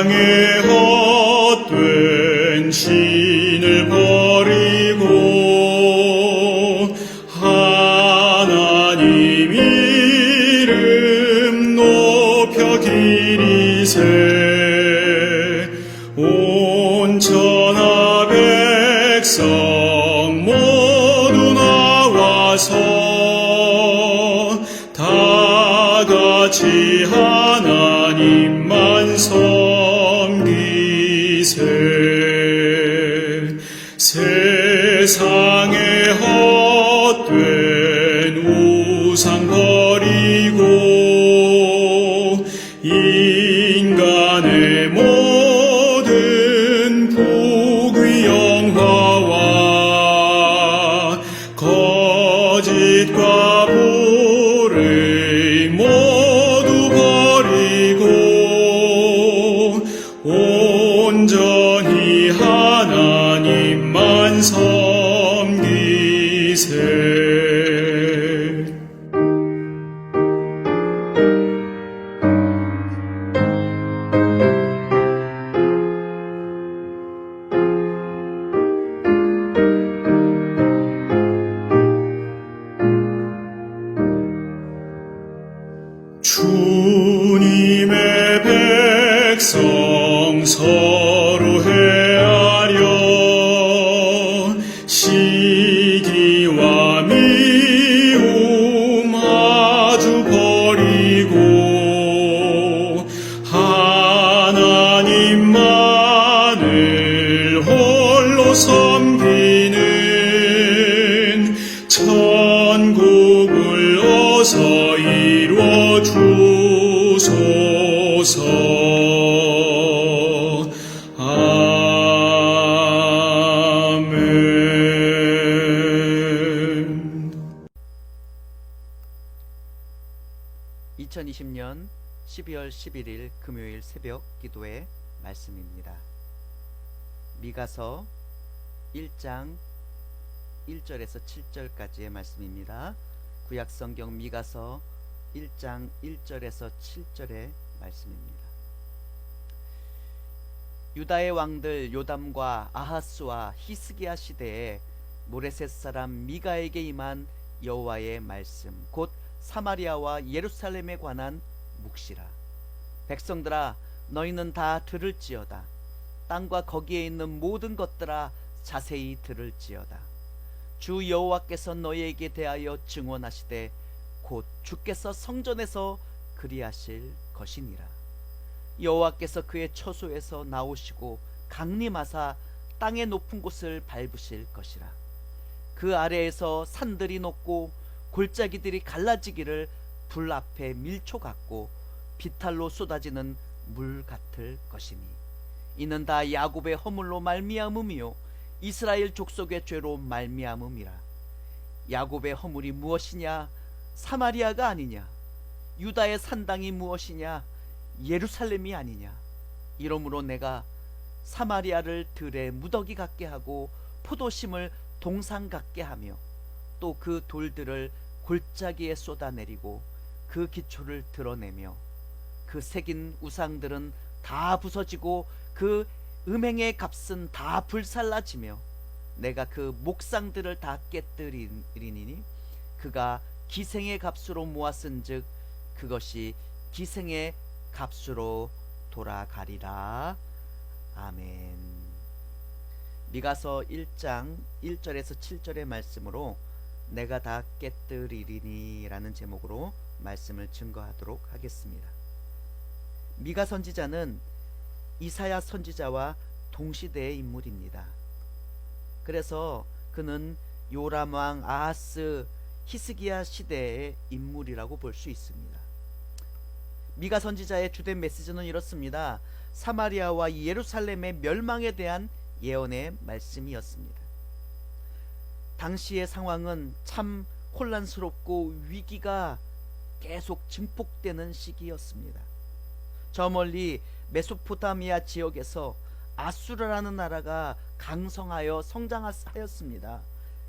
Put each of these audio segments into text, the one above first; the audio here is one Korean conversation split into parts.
세상의 헛된 신을 버리고 하나님 이름 높여 기리세. 온 천하 백성 모두 나와서 다 같이 하나님만 섬기세. 세상의 헛된 우상 버리고 인간의 모든 부귀 영화와 거짓과 불의 모두 버리고 온전히 하나님만 섬기세. 주님의 백성 서로 헤아려 시기와 미움 아주 버리고 하나님만을 홀로 섬기는 천국을 어서 이루어 주소서. 아멘. 2020년 12월 11일 금요일 새벽 기도의 말씀입니다. 미가서 1장 1절에서 7절까지의 말씀입니다. 구약성경 미가서 1장 1절에서 7절의 말씀입니다. 유다의 왕들 요담과 아하스와 히스기야 시대에 모레셋 사람 미가에게 임한 여호와의 말씀 곧 사마리아와 예루살렘에 관한 묵시라. 백성들아 너희는 다 들을지어다. 땅과 거기에 있는 모든 것들아 자세히 들을지어다. 주 여호와께서 너희에게 대하여 증언하시되 곧 주께서 성전에서 그리하실 것이니라. 여호와께서 그의 처소에서 나오시고 강림하사 땅의 높은 곳을 밟으실 것이라. 그 아래에서 산들이 녹고 골짜기들이 갈라지기를 불 앞에 밀초 같고 비탈로 쏟아지는 물 같을 것이니 이는 다 야곱의 허물로 말미암음이요 이스라엘 족속의 죄로 말미암음이라. 야곱의 허물이 무엇이냐? 사마리아가 아니냐? 유다의 산당이 무엇이냐? 예루살렘이 아니냐? 이러므로 내가 사마리아를 들의 무더기 같게 하고 포도심을 동상 같게 하며 또 그 돌들을 골짜기에 쏟아내리고 그 기초를 드러내며 그 새긴 우상들은 다 부서지고 그 음행의 값은 다 불살라지며 내가 그 목상들을 다 깨뜨리니 그가 기생의 값으로 모았은즉 그것이 기생의 값으로 돌아가리라. 아멘. 미가서 1장 1절에서 7절의 말씀으로 내가 다 깨뜨리리니 라는 제목으로 말씀을 증거하도록 하겠습니다. 미가 선지자는 이사야 선지자와 동시대의 인물입니다. 그래서 그는 요람왕 아하스 히스기야 시대의 인물이라고 볼 수 있습니다. 미가 선지자의 주된 메시지는 이렇습니다. 사마리아와 예루살렘의 멸망에 대한 예언의 말씀이었습니다. 당시의 상황은 참 혼란스럽고 위기가 계속 증폭되는 시기였습니다. 저 멀리 메소포타미아 지역에서 아수르라는 나라가 강성하여 성장하였습니다.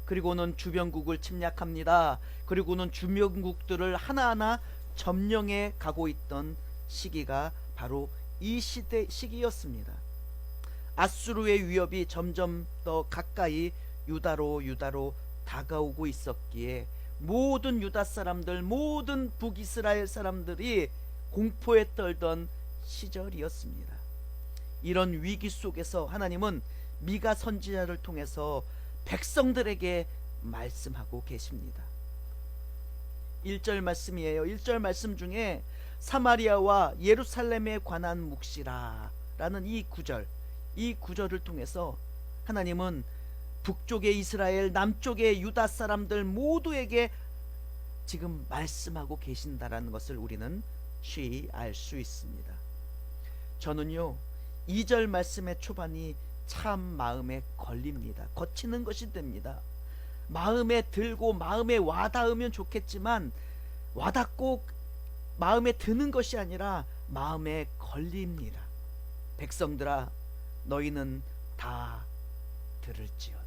그리고는 주변국을 침략합니다. 그리고는 주변국들을 하나하나 점령해 가고 있던 시기가 바로 이 시기였습니다. 아수르의 위협이 점점 더 가까이 유다로 다가오고 있었기에 모든 유다 사람들, 모든 북이스라엘 사람들이 공포에 떨던 시절이었습니다. 이런 위기 속에서 하나님은 미가 선지자를 통해서 백성들에게 말씀하고 계십니다. 1절 말씀이에요. 1절 말씀 중에 사마리아와 예루살렘에 관한 묵시라 라는 이 구절을 통해서 하나님은 북쪽의 이스라엘, 남쪽의 유다 사람들 모두에게 지금 말씀하고 계신다라는 것을 우리는 쉬이 알 수 있습니다. 저는요 2절 말씀의 초반이 참 마음에 걸립니다. 거치는 것이 됩니다. 마음에 들고 마음에 와닿으면 좋겠지만 와닿고 마음에 드는 것이 아니라 마음에 걸립니다. 백성들아 너희는 다 들을지어다.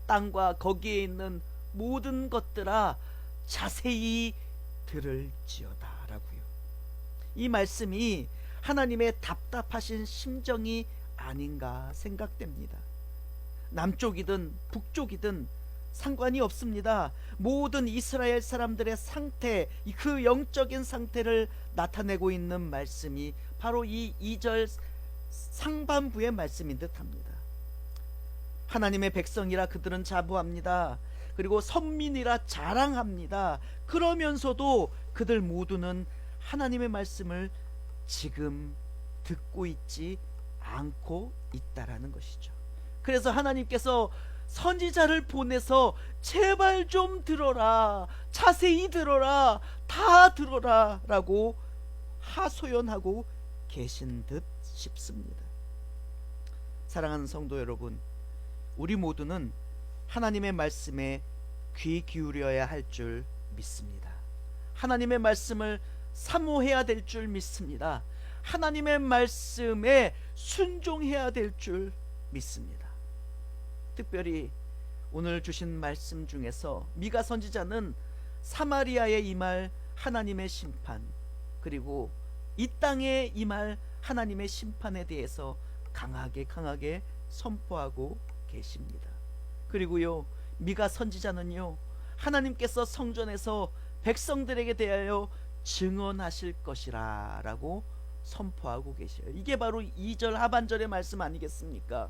땅과 거기에 있는 모든 것들아 자세히 들을지어다 라고요. 이 말씀이 하나님의 답답하신 심정이 아닌가 생각됩니다. 남쪽이든 북쪽이든 상관이 없습니다. 모든 이스라엘 사람들의 상태, 그 영적인 상태를 나타내고 있는 말씀이 바로 이 2절 상반부의 말씀인 듯합니다. 하나님의 백성이라 그들은 자부합니다. 그리고 선민이라 자랑합니다. 그러면서도 그들 모두는 하나님의 말씀을 지금 듣고 있지 않고 있다라는 것이죠. 그래서 하나님께서 선지자를 보내서 제발 좀 들어라, 자세히 들어라, 다 들어라 라고 하소연하고 계신 듯 싶습니다. 사랑하는 성도 여러분, 우리 모두는 하나님의 말씀에 귀 기울여야 할 줄 믿습니다. 하나님의 말씀을 사모해야 될 줄 믿습니다. 하나님의 말씀에 순종해야 될 줄 믿습니다. 특별히 오늘 주신 말씀 중에서 미가 선지자는 사마리아에 임할 하나님의 심판, 그리고 이 땅에 임할 하나님의 심판에 대해서 강하게 선포하고 계십니다. 그리고요 미가 선지자는요 하나님께서 성전에서 백성들에게 대하여 증언하실 것이라 라고 선포하고 계셔요. 이게 바로 2절 하반절의 말씀 아니겠습니까?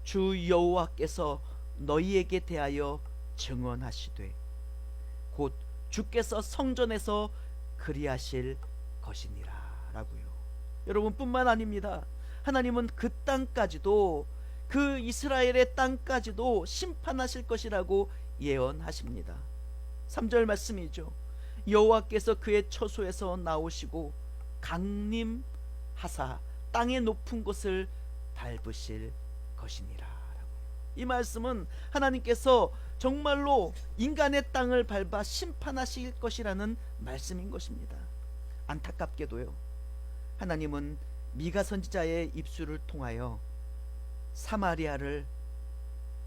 주 여호와께서 너희에게 대하여 증언하시되 곧 주께서 성전에서 그리하실 것이니라 라고요. 여러분 뿐만 아닙니다. 하나님은 그 땅까지도, 그 이스라엘의 땅까지도 심판하실 것이라고 예언하십니다. 3절 말씀이죠. 여호와께서 그의 처소에서 나오시고 강림하사 땅의 높은 곳을 밟으실 것이니라 라고요. 이 말씀은 하나님께서 정말로 인간의 땅을 밟아 심판하실 것이라는 말씀인 것입니다. 안타깝게도요 하나님은 미가 선지자의 입술을 통하여 사마리아를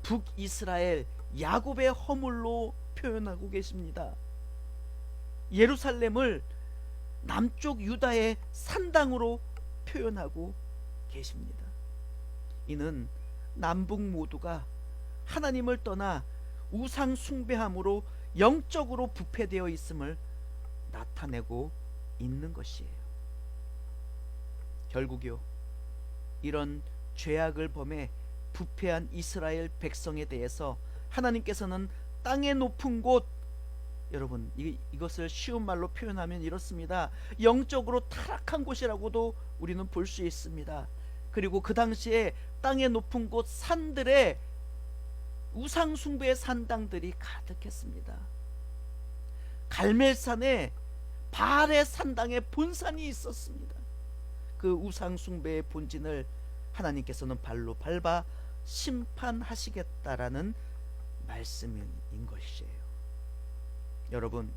북이스라엘 야곱의 허물로 표현하고 계십니다. 예루살렘을 남쪽 유다의 산당으로 표현하고 계십니다. 이는 남북 모두가 하나님을 떠나 우상 숭배함으로 영적으로 부패되어 있음을 나타내고 있는 것이에요. 결국요 이런 죄악을 범해 부패한 이스라엘 백성에 대해서 하나님께서는 땅의 높은 곳, 여러분 이것을 쉬운 말로 표현하면 이렇습니다. 영적으로 타락한 곳이라고도 우리는 볼 수 있습니다. 그리고 그 당시에 땅의 높은 곳 산들에 우상 숭배의 산당들이 가득했습니다. 갈멜산에 바알의 산당에 본산이 있었습니다. 그 우상 숭배의 본진을 하나님께서는 발로 밟아 심판하시겠다라는 말씀인 것이에요. 여러분,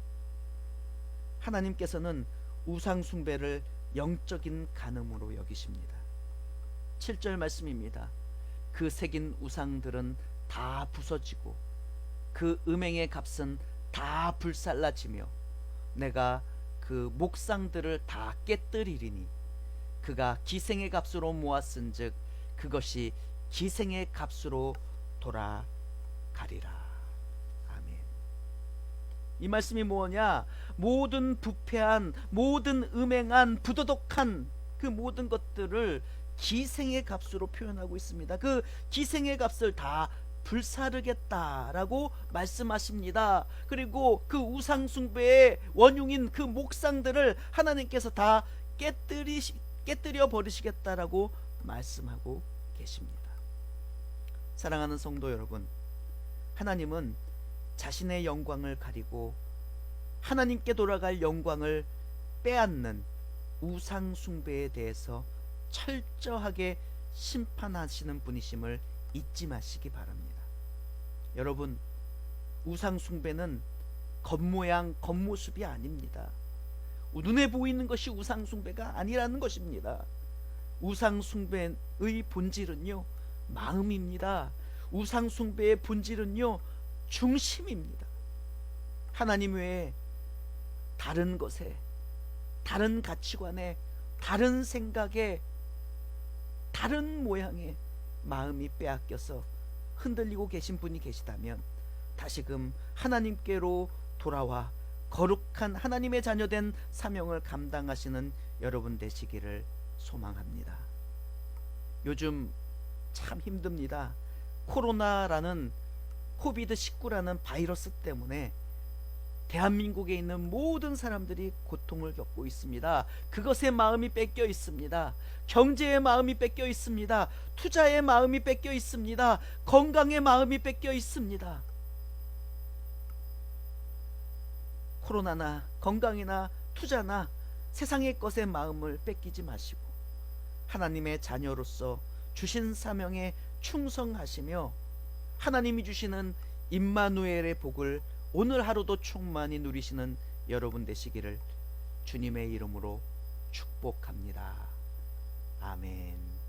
하나님께서는 우상 숭배를 영적인 간음으로 여기십니다. 7절 말씀입니다. 그 새긴 우상들은 다 부서지고 그 음행의 값은 다 불살라지며 내가 그 목상들을 다 깨뜨리리니 그가 기생의 값으로 모았은즉 그것이 기생의 값으로 돌아가리라. 아멘. 이 말씀이 뭐냐? 모든 부패한, 모든 음행한, 부도덕한 그 모든 것들을 기생의 값으로 표현하고 있습니다. 그 기생의 값을 다 불사르겠다라고 말씀하십니다. 그리고 그 우상숭배의 원흉인 그 목상들을 하나님께서 다 깨뜨려 버리시겠다라고 말씀하고 계십니다. 사랑하는 성도 여러분, 하나님은 자신의 영광을 가리고 하나님께 돌아갈 영광을 빼앗는 우상숭배에 대해서 철저하게 심판하시는 분이심을 잊지 마시기 바랍니다. 여러분, 우상숭배는 겉모양, 겉모습이 아닙니다. 눈에 보이는 것이 우상숭배가 아니라는 것입니다. 우상숭배의 본질은요, 마음입니다. 우상숭배의 본질은요, 중심입니다. 하나님 외에 다른 것에, 다른 가치관에, 다른 생각에, 다른 모양의 마음이 빼앗겨서 흔들리고 계신 분이 계시다면 다시금 하나님께로 돌아와 거룩한 하나님의 자녀된 사명을 감당하시는 여러분 되시기를 소망합니다. 요즘 참 힘듭니다. 코로나라는 코비드19라는 바이러스 때문에 대한민국에 있는 모든 사람들이 고통을 겪고 있습니다. 그것에 마음이 뺏겨 있습니다. 경제의 마음이 뺏겨 있습니다. 투자의 마음이 뺏겨 있습니다. 건강의 마음이 뺏겨 있습니다. 코로나나 건강이나 투자나 세상의 것에 마음을 뺏기지 마시고 하나님의 자녀로서 주신 사명에 충성하시며 하나님이 주시는 임마누엘의 복을 오늘 하루도 충만히 누리시는 여러분 되시기를 주님의 이름으로 축복합니다. 아멘.